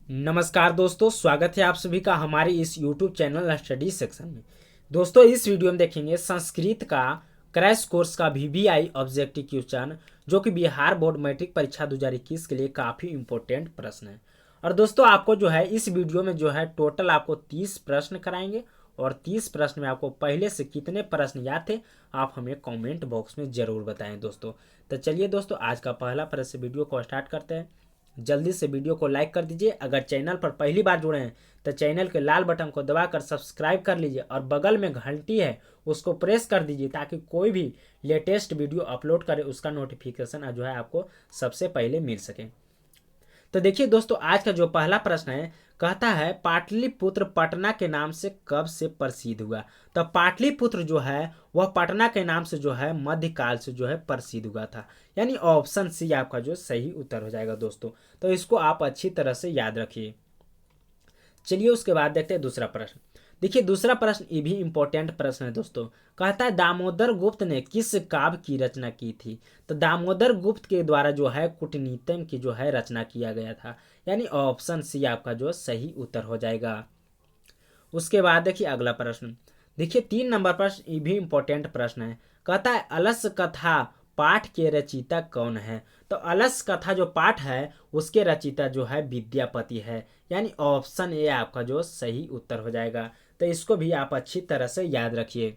नमस्कार दोस्तों, स्वागत है आप सभी का हमारे इस YouTube चैनल स्टडी सेक्शन में। दोस्तों, इस वीडियो में देखेंगे संस्कृत का क्रैश कोर्स का VBI ऑब्जेक्टिव क्वेश्चन, जो कि बिहार बोर्ड मैट्रिक परीक्षा 2021 के लिए काफ़ी इंपॉर्टेंट प्रश्न है। और दोस्तों, आपको जो है इस वीडियो में जो है टोटल आपको 30 प्रश्न कराएंगे और 30 प्रश्न में आपको पहले से कितने प्रश्न याद थे आप हमें कमेंट बॉक्स में ज़रूर बताएं दोस्तों। तो चलिए दोस्तों, आज का पहला प्रश्न वीडियो को स्टार्ट करते हैं। जल्दी से वीडियो को लाइक कर दीजिए। अगर चैनल पर पहली बार जुड़े हैं तो चैनल के लाल बटन को दबाकर सब्सक्राइब कर लीजिए और बगल में घंटी है उसको प्रेस कर दीजिए, ताकि कोई भी लेटेस्ट वीडियो अपलोड करे उसका नोटिफिकेशन जो है आपको सबसे पहले मिल सके। तो देखिए दोस्तों, आज का जो पहला प्रश्न है, कहता है पाटलिपुत्र पटना के नाम से कब से प्रसिद्ध हुआ। तो पाटलिपुत्र जो है वह पटना के नाम से जो है मध्यकाल से जो है प्रसिद्ध हुआ था, यानी ऑप्शन सी आपका जो सही उत्तर हो जाएगा दोस्तों। तो इसको आप अच्छी तरह से याद रखिए। चलिए उसके बाद देखते हैं दूसरा प्रश्न। देखिए दूसरा प्रश्न ये भी इंपॉर्टेंट प्रश्न है दोस्तों। कहता है दामोदर गुप्त ने किस काव्य की रचना की थी। तो दामोदर गुप्त के द्वारा जो है कूटनीतिम की जो है रचना किया गया था, यानी ऑप्शन सी आपका जो सही उत्तर हो जाएगा। उसके बाद देखिए अगला प्रश्न। देखिए 3 नंबर प्रश्न ये भी इंपॉर्टेंट प्रश्न है। कहता है अलस कथा पाठ के रचयिता कौन है। तो अलस कथा जो पाठ है उसके रचयिता जो है विद्यापति है, यानी ऑप्शन ए आपका जो सही उत्तर हो जाएगा। तो इसको भी आप अच्छी तरह से याद रखिए।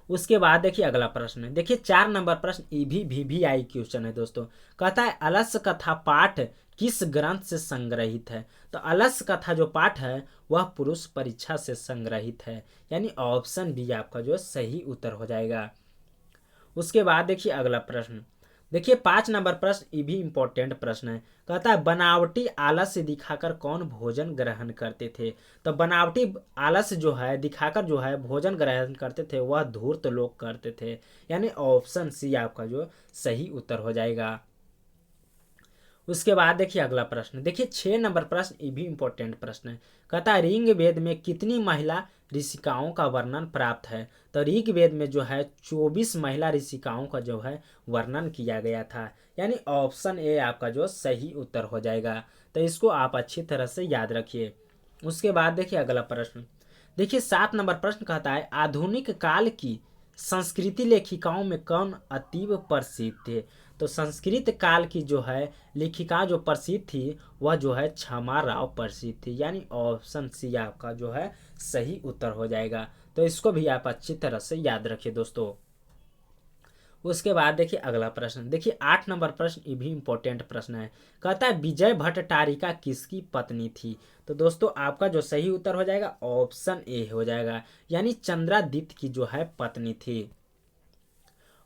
उसके बाद देखिए अगला प्रश्न है। देखिए 4 नंबर प्रश्न ये भी VBI क्वेश्चन है दोस्तों। कहता है अलस कथा पाठ किस ग्रंथ से संग्रहित है। तो अलस कथा जो पाठ है वह पुरुष परीक्षा से संग्रहित है, यानी ऑप्शन बी आपका जो सही उत्तर हो जाएगा। उसके बाद देखिए अगला प्रश्न। देखिए 5 नंबर प्रश्न ये भी इंपॉर्टेंट प्रश्न है। कहता है बनावटी आलस्य दिखाकर कौन भोजन ग्रहण करते थे। तो बनावटी आलस्य जो है दिखाकर जो है भोजन ग्रहण करते थे वह धूर्त लोग करते थे, यानी ऑप्शन सी आपका जो सही उत्तर हो जाएगा। उसके बाद देखिए अगला प्रश्न। देखिए 6 नंबर प्रश्न ये भी इंपॉर्टेंट प्रश्न है। कहता है ऋग वेद में कितनी महिला ऋषिकाओं का वर्णन प्राप्त है। तो ऋग वेद में जो है 24 महिला ऋषिकाओं का जो है वर्णन किया गया था, यानी ऑप्शन ए आपका जो सही उत्तर हो जाएगा। तो इसको आप अच्छी तरह से याद रखिए। उसके बाद देखिए अगला प्रश्न। देखिए 7 नंबर प्रश्न कहता है आधुनिक काल की संस्कृति लेखिकाओं में कौन अतीव प्रसिद्ध थे। तो संस्कृत काल की जो है लेखिका जो प्रसिद्ध थी वह जो है क्षमा राव प्रसिद्ध थी, यानी ऑप्शन सी आपका जो है सही उत्तर हो जाएगा। तो इसको भी आप अच्छी तरह से याद रखिए दोस्तों। उसके बाद देखिए अगला प्रश्न। देखिए 8 नंबर प्रश्न ये भी इंपॉर्टेंट प्रश्न है। कहता है विजय भट्टारिका किसकी पत्नी थी। तो दोस्तों आपका जो सही उत्तर हो जाएगा ऑप्शन ए हो जाएगा, यानी चंद्रादित्य की जो है पत्नी थी।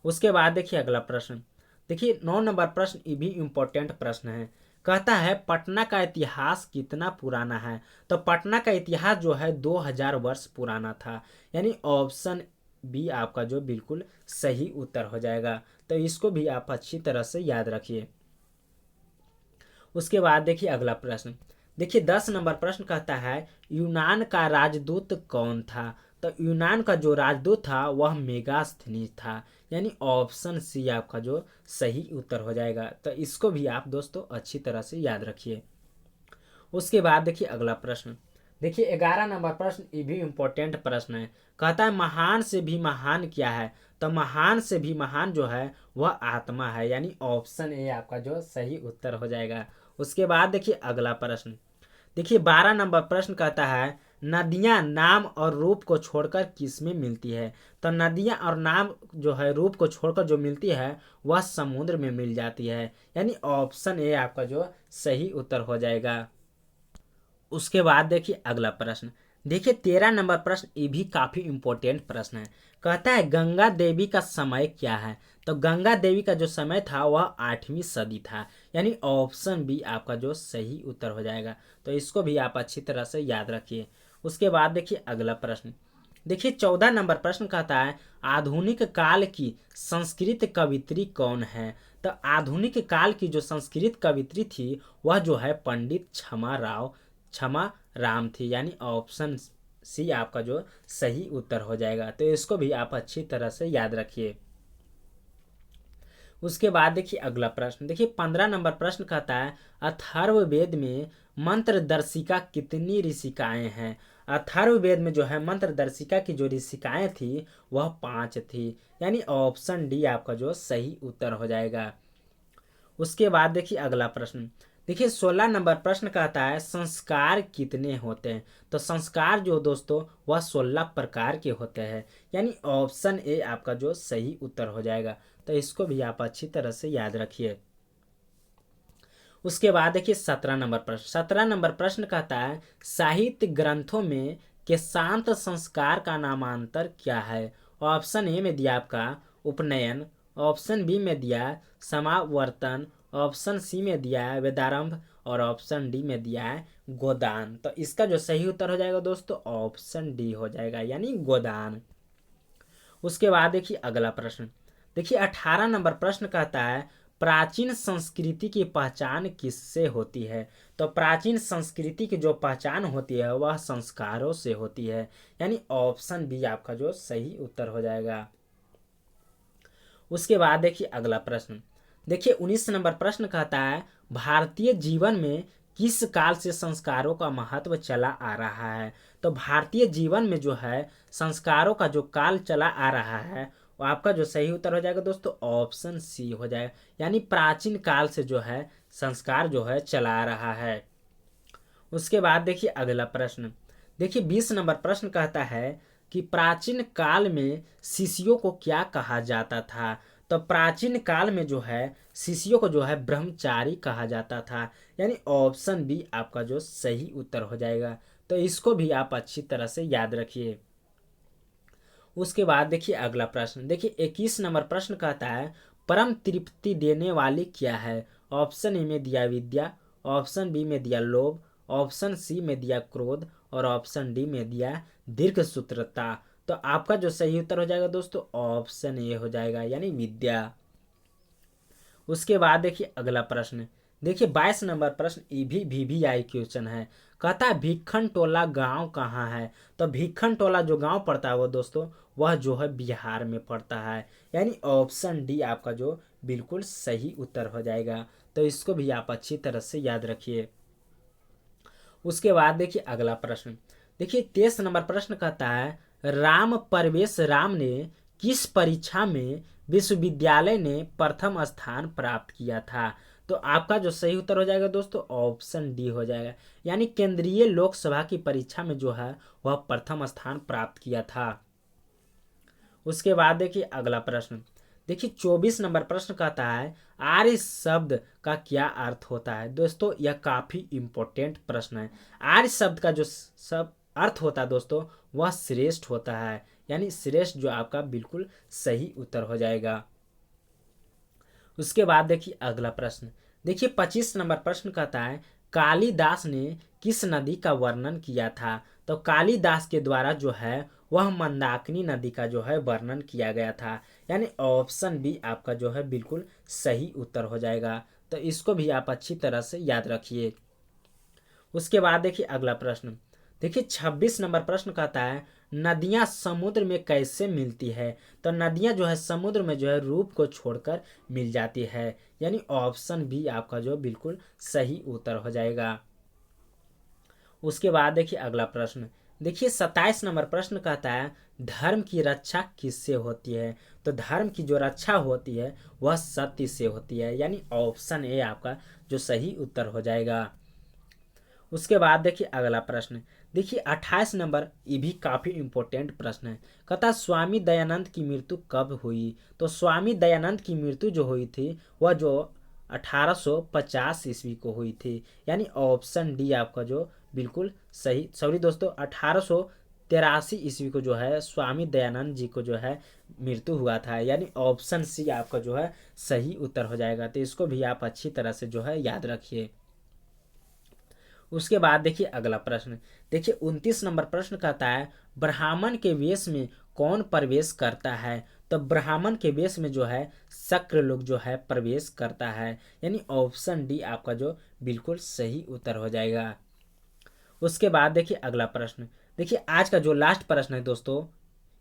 उसके बाद देखिए अगला प्रश्न। देखिए 9 नंबर प्रश्न ये भी इंपॉर्टेंट प्रश्न है। कहता है पटना का इतिहास कितना पुराना है। तो पटना का इतिहास जो है 2000 वर्ष पुराना था, यानी ऑप्शन बी आपका जो बिल्कुल सही उत्तर हो जाएगा। तो इसको भी आप अच्छी तरह से याद रखिए। उसके बाद देखिए अगला प्रश्न। देखिए 10 नंबर प्रश्न कहता है यूनान का राजदूत कौन था। तो यूनान का जो राजदूत था वह मेगास्थनीज था, यानी ऑप्शन सी आपका जो सही उत्तर हो जाएगा। तो इसको भी आप दोस्तों अच्छी तरह से याद रखिए। उसके बाद देखिए अगला प्रश्न। देखिए 11 नंबर प्रश्न ये भी इंपॉर्टेंट प्रश्न है। कहता है महान से भी महान क्या है। तो महान से भी महान जो है वह आत्मा है, यानी ऑप्शन ए आपका जो सही उत्तर हो जाएगा। उसके बाद देखिए अगला प्रश्न। देखिए 12 नंबर प्रश्न कहता है नदियां नाम और रूप को छोड़कर किस में मिलती है। तो नदियां और नाम जो है रूप को छोड़कर जो मिलती है वह समुद्र में मिल जाती है, यानी ऑप्शन ए आपका जो सही उत्तर हो जाएगा। उसके बाद देखिए अगला प्रश्न। देखिए 13 नंबर प्रश्न ये भी काफी इंपॉर्टेंट प्रश्न है। कहता है गंगा देवी का समय क्या है। तो गंगा देवी का जो समय था वह 8वीं सदी था, यानी ऑप्शन बी आपका जो सही उत्तर हो जाएगा। तो इसको भी आप अच्छी तरह से याद रखिए। उसके बाद देखिए अगला प्रश्न। देखिए 14 नंबर प्रश्न कहता है आधुनिक काल की संस्कृत कवित्री कौन है। तो आधुनिक काल की जो संस्कृत कवित्री थी वह जो है पंडित क्षमा राम थी, यानी ऑप्शन सी आपका जो सही उत्तर हो जाएगा। तो इसको भी आप अच्छी तरह से याद रखिए। उसके बाद देखिए अगला प्रश्न, देखिए 15 नंबर प्रश्न कहता है अथर्ववेद में मंत्रदर्शिका कितनी ऋषिकाएं हैं। अथर्ववेद में जो है मंत्रदर्शिका की जो ऋषिकाएं थी वह 5 थी, यानी ऑप्शन डी आपका जो सही उत्तर हो जाएगा। उसके बाद देखिए अगला प्रश्न, देखिए 16 नंबर प्रश्न कहता है संस्कार कितने होते हैं। तो संस्कार जो दोस्तों वह 16 प्रकार के होते हैं, यानी ऑप्शन ए आपका जो सही उत्तर हो जाएगा। तो इसको भी आप अच्छी तरह से याद रखिए। उसके बाद देखिए 17 नंबर प्रश्न, 17 नंबर प्रश्न कहता है साहित्य ग्रंथों में के शांत संस्कार का नामांतर क्या है। ऑप्शन ए में दिया आपका उपनयन, ऑप्शन बी में दिया समावर्तन, ऑप्शन सी में दिया है वेदारंभ और ऑप्शन डी में दिया है गोदान। तो इसका जो सही उत्तर हो जाएगा दोस्तों ऑप्शन डी हो जाएगा, यानी गोदान। उसके बाद देखिए अगला प्रश्न, देखिए 18 नंबर प्रश्न कहता है प्राचीन संस्कृति की पहचान किससे होती है। तो प्राचीन संस्कृति की जो पहचान होती है वह संस्कारों से होती है, यानी ऑप्शन बी आपका जो सही उत्तर हो जाएगा। उसके बाद देखिए अगला प्रश्न, देखिए 19 नंबर प्रश्न कहता है भारतीय जीवन में किस काल से संस्कारों का महत्व चला आ रहा है। तो भारतीय जीवन में जो है संस्कारों का जो काल चला आ रहा है वो आपका जो सही उत्तर हो जाएगा दोस्तों ऑप्शन सी हो जाएगा, यानी प्राचीन काल से जो है संस्कार जो है चला आ रहा है। उसके बाद देखिए अगला प्रश्न, देखिए 20 नंबर प्रश्न कहता है कि प्राचीन काल में शिष्यों को क्या कहा जाता था। तो प्राचीन काल में जो है शिष्यों को जो है ब्रह्मचारी कहा जाता था, यानी ऑप्शन बी आपका जो सही उत्तर हो जाएगा। तो इसको भी आप अच्छी तरह से याद रखिए। उसके बाद देखिए अगला प्रश्न, देखिए 21 नंबर प्रश्न कहता है परम तृप्ति देने वाली क्या है। ऑप्शन ए में दिया विद्या, ऑप्शन बी में दिया लोभ, ऑप्शन सी में दिया क्रोध और ऑप्शन डी में दिया दीर्घ सूत्रता। तो आपका जो सही उत्तर हो जाएगा दोस्तों ऑप्शन ए हो जाएगा, यानी विद्या। उसके बाद देखिए अगला प्रश्न, देखिए 22 नंबर प्रश्न ये भी वीवीआई क्वेश्चन है। कहता है भिखन टोला गांव कहाँ है। तो भिखन टोला जो गांव पड़ता है वो दोस्तों वह जो है बिहार में पड़ता है, यानी ऑप्शन डी आपका जो बिल्कुल सही उत्तर हो जाएगा। तो इसको भी आप अच्छी तरह से याद रखिए। उसके बाद देखिए अगला प्रश्न, देखिए 23 नंबर प्रश्न कहता है राम परवेश राम ने किस परीक्षा में विश्वविद्यालय ने प्रथम स्थान प्राप्त किया था। तो आपका जो सही उत्तर हो जाएगा दोस्तों ऑप्शन डी हो जाएगा, यानी केंद्रीय लोकसभा की परीक्षा में जो है वह प्रथम स्थान प्राप्त किया था। उसके बाद देखिए अगला प्रश्न, देखिए 24 नंबर प्रश्न कहता है आर्य शब्द का क्या अर्थ होता है। दोस्तों यह काफी इंपॉर्टेंट प्रश्न है। आर्य शब्द का जो सब अर्थ होता है दोस्तों वह श्रेष्ठ होता है, यानी श्रेष्ठ जो आपका बिल्कुल सही उत्तर हो जाएगा। उसके बाद देखिए अगला प्रश्न, देखिए 25 नंबर प्रश्न कहता है कालिदास ने किस नदी का वर्णन किया था। तो कालिदास के द्वारा जो है वह मंदाकिनी नदी का जो है वर्णन किया गया था, यानी ऑप्शन बी आपका जो है बिल्कुल सही उत्तर हो जाएगा। तो इसको भी आप अच्छी तरह से याद रखिए। उसके बाद देखिए अगला प्रश्न, देखिए 26 नंबर प्रश्न कहता है नदियां समुद्र में कैसे मिलती है। तो नदियां जो है समुद्र में जो है रूप को छोड़कर मिल जाती है, यानी ऑप्शन बी आपका जो बिल्कुल सही उत्तर हो जाएगा। उसके बाद देखिए अगला प्रश्न, देखिए 27 नंबर प्रश्न कहता है धर्म की रक्षा किससे होती है। तो धर्म की जो रक्षा होती है वह सत्य से होती है, यानी ऑप्शन ए आपका जो सही उत्तर हो जाएगा। उसके बाद देखिए अगला प्रश्न, देखिए 28 नंबर ये भी काफ़ी इंपॉर्टेंट प्रश्न है। कहता स्वामी दयानंद की मृत्यु कब हुई। तो स्वामी दयानंद की मृत्यु जो हुई थी वह जो 1850 ईस्वी को हुई थी, यानी ऑप्शन डी आपका जो बिल्कुल सही, सॉरी दोस्तों 1883 ईस्वी को जो है स्वामी दयानंद जी को जो है मृत्यु हुआ था, यानी ऑप्शन सी आपका जो है सही उत्तर हो जाएगा। तो इसको भी आप अच्छी तरह से जो है याद रखिए। उसके बाद देखिए अगला प्रश्न, देखिए 29 नंबर प्रश्न कहता है ब्राह्मण के वेश में कौन प्रवेश करता है। तो ब्राह्मण के वेश में जो है शक्र लोग जो है प्रवेश करता है, यानी ऑप्शन डी आपका जो बिल्कुल सही उत्तर हो जाएगा। उसके बाद देखिए अगला प्रश्न, देखिए आज का जो लास्ट प्रश्न है दोस्तों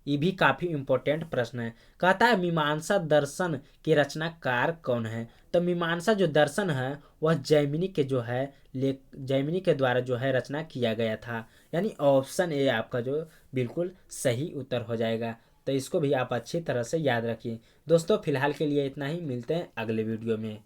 ये भी काफ़ी इम्पोर्टेंट प्रश्न है। कहता है मीमांसा दर्शन के रचनाकार कौन है। तो मीमांसा जो दर्शन है वह जैमिनी के जो है जैमिनी के द्वारा जो है रचना किया गया था। यानी ऑप्शन ए आपका जो बिल्कुल सही उत्तर हो जाएगा। तो इसको भी आप अच्छी तरह से याद रखिए। दोस्तों फिलहाल के लिए इतना ही, मिलते हैं अगले वीडियो में।